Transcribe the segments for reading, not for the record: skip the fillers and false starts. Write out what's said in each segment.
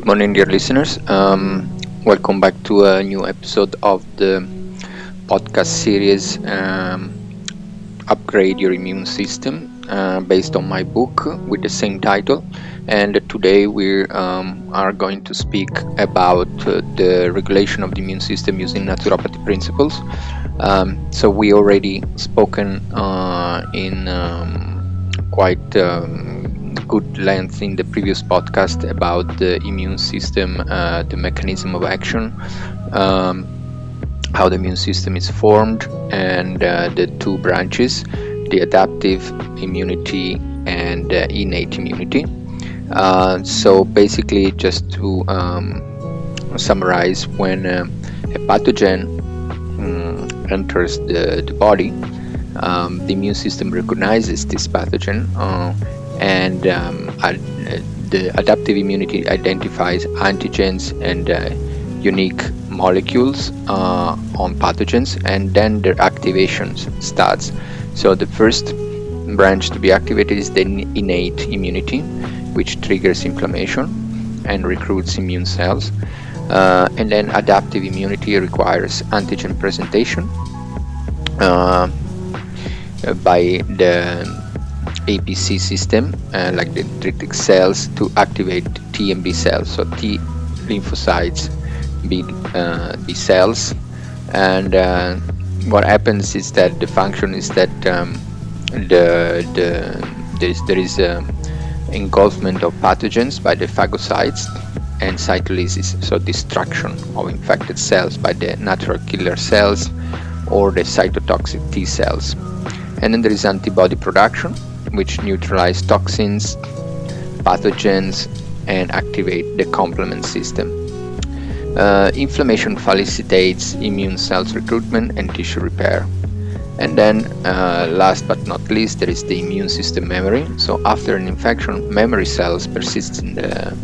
morning, dear listeners. Welcome back to a new episode of the podcast series Upgrade Your Immune System, based on my book with the same title. And today we are going to speak about the regulation of the immune system using naturopathy principles. So we already spoken in quite good length in the previous podcast about the immune system, the mechanism of action, how the immune system is formed, and the two branches, the adaptive immunity and innate immunity. So basically, just to summarize, when a pathogen enters the body, the immune system recognizes this pathogen, and the adaptive immunity identifies antigens and unique molecules on pathogens, and then their activation starts. So the first branch to be activated is the innate immunity, which triggers inflammation and recruits immune cells. And then adaptive immunity requires antigen presentation by the APC system, like the dendritic cells, to activate T and B cells. So T lymphocytes, B cells, and what happens is that the function is that there is engulfment of pathogens by the phagocytes and cytolysis, so destruction of infected cells by the natural killer cells or the cytotoxic T cells. And then there is antibody production, which neutralize toxins, pathogens, and activate the complement system. Inflammation facilitates immune cells recruitment and tissue repair. And then last but not least, there is the immune system memory. So after an infection, memory cells persist in the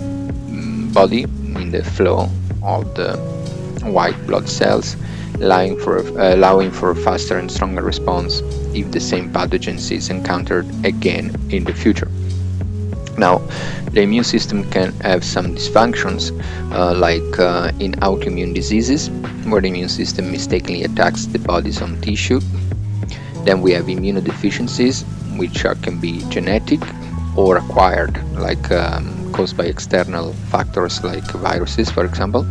body in the flow of the white blood cells, allowing for a faster and stronger response if the same pathogen is encountered again in the future. Now, the immune system can have some dysfunctions, like in autoimmune diseases, where the immune system mistakenly attacks the body's own tissue. Then we have immunodeficiencies, which can be genetic or acquired, like caused by external factors like viruses, for example.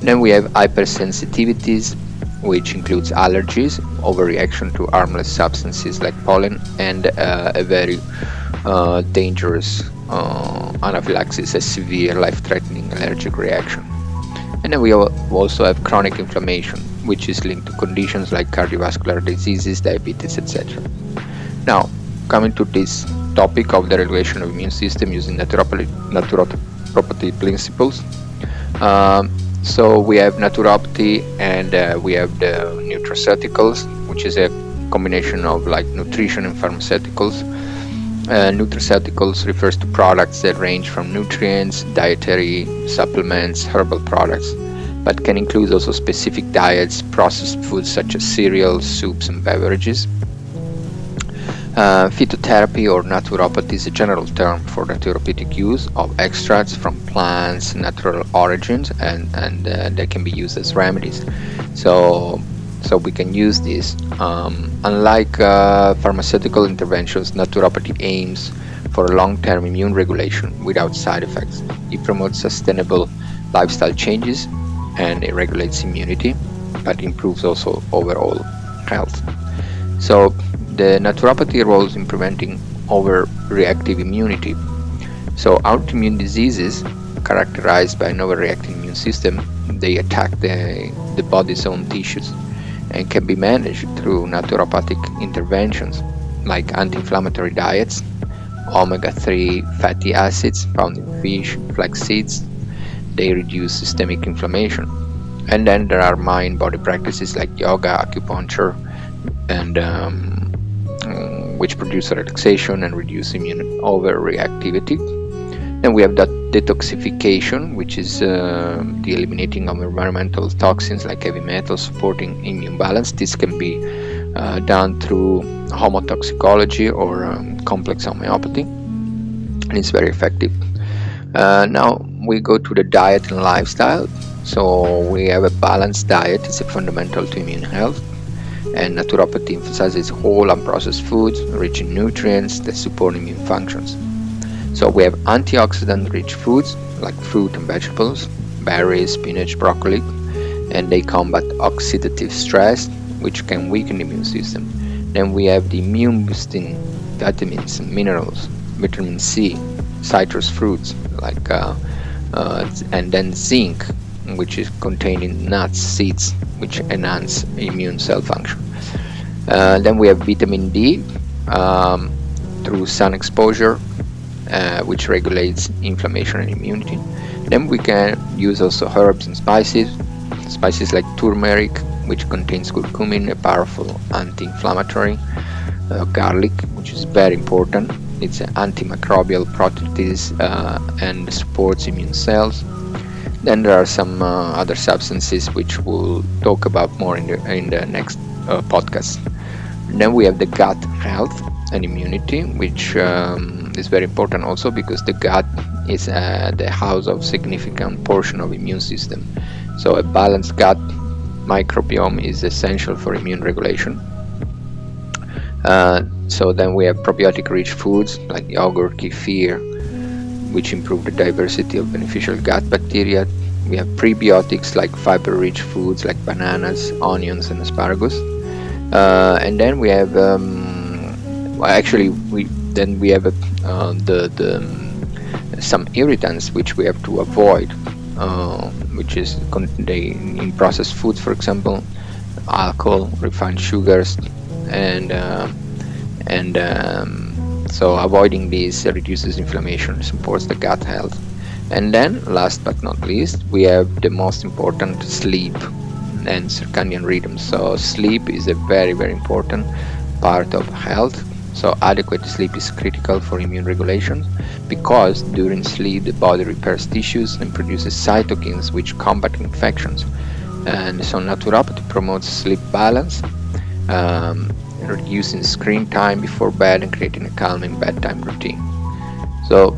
Then we have hypersensitivities, which includes allergies, overreaction to harmless substances like pollen, and a very dangerous anaphylaxis, a severe life-threatening allergic reaction. And then we also have chronic inflammation, which is linked to conditions like cardiovascular diseases, diabetes, etc. Now, coming to this topic of the regulation of immune system using naturopathy principles. So we have naturopathy, and we have the nutraceuticals, which is a combination of like nutrition and pharmaceuticals. Nutraceuticals refers to products that range from nutrients, dietary, supplements, herbal products, but can include also specific diets, processed foods such as cereals, soups, and beverages. Phytotherapy or naturopathy is a general term for the therapeutic use of extracts from plants, natural origins, and they can be used as remedies. So we can use this. Unlike pharmaceutical interventions, naturopathy aims for long-term immune regulation without side effects. It promotes sustainable lifestyle changes, and it regulates immunity, but improves also overall health. So the naturopathy roles in preventing overreactive immunity. So autoimmune diseases characterized by an overreacting immune system, they attack the body's own tissues and can be managed through naturopathic interventions like anti-inflammatory diets, omega-3 fatty acids found in fish, flax seeds. They reduce systemic inflammation. And then there are mind-body practices like yoga, acupuncture, and which produce relaxation and reduce immune overreactivity. Then we have that detoxification, which is the eliminating of environmental toxins like heavy metals, supporting immune balance. This can be done through homotoxicology or complex homeopathy, and it's very effective. Now, we go to the diet and lifestyle. So we have a balanced diet. It's a fundamental to immune health, and naturopathy emphasizes whole unprocessed foods rich in nutrients that support immune functions. So we have antioxidant-rich foods like fruit and vegetables, berries, spinach, broccoli, and they combat oxidative stress, which can weaken the immune system. Then we have the immune-boosting vitamins and minerals, vitamin C, citrus fruits and then zinc, which is contained in nuts, seeds, which enhance immune cell function. Then we have vitamin D through sun exposure, which regulates inflammation and immunity. Then we can use also herbs and spices like turmeric, which contains curcumin, a powerful anti-inflammatory. Garlic, which is very important. It's an antimicrobial properties and supports immune cells. Then there are some other substances which we'll talk about more in the next podcast. Then we have the gut health and immunity, which is very important also because the gut is the house of significant portion of immune system. So a balanced gut microbiome is essential for immune regulation. So then we have probiotic-rich foods like yogurt, kefir, which improve the diversity of beneficial gut bacteria. We have prebiotics like fiber-rich foods like bananas, onions, and asparagus. And then we have some irritants which we have to avoid, which is in processed foods, for example, alcohol, refined sugars, and so avoiding these reduces inflammation, supports the gut health. And then last but not least, we have the most important, sleep and circadian rhythms. So sleep is a very, very important part of health. So adequate sleep is critical for immune regulation because during sleep the body repairs tissues and produces cytokines which combat infections. And so naturopathy promotes sleep balance, reducing screen time before bed and creating a calming bedtime routine. So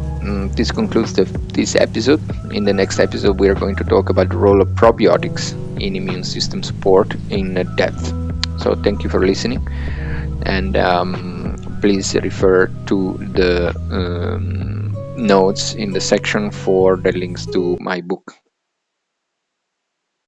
this concludes this episode. In the next episode we are going to talk about the role of probiotics in immune system support in depth. So thank you for listening, and please refer to the notes in the section for the links to my book.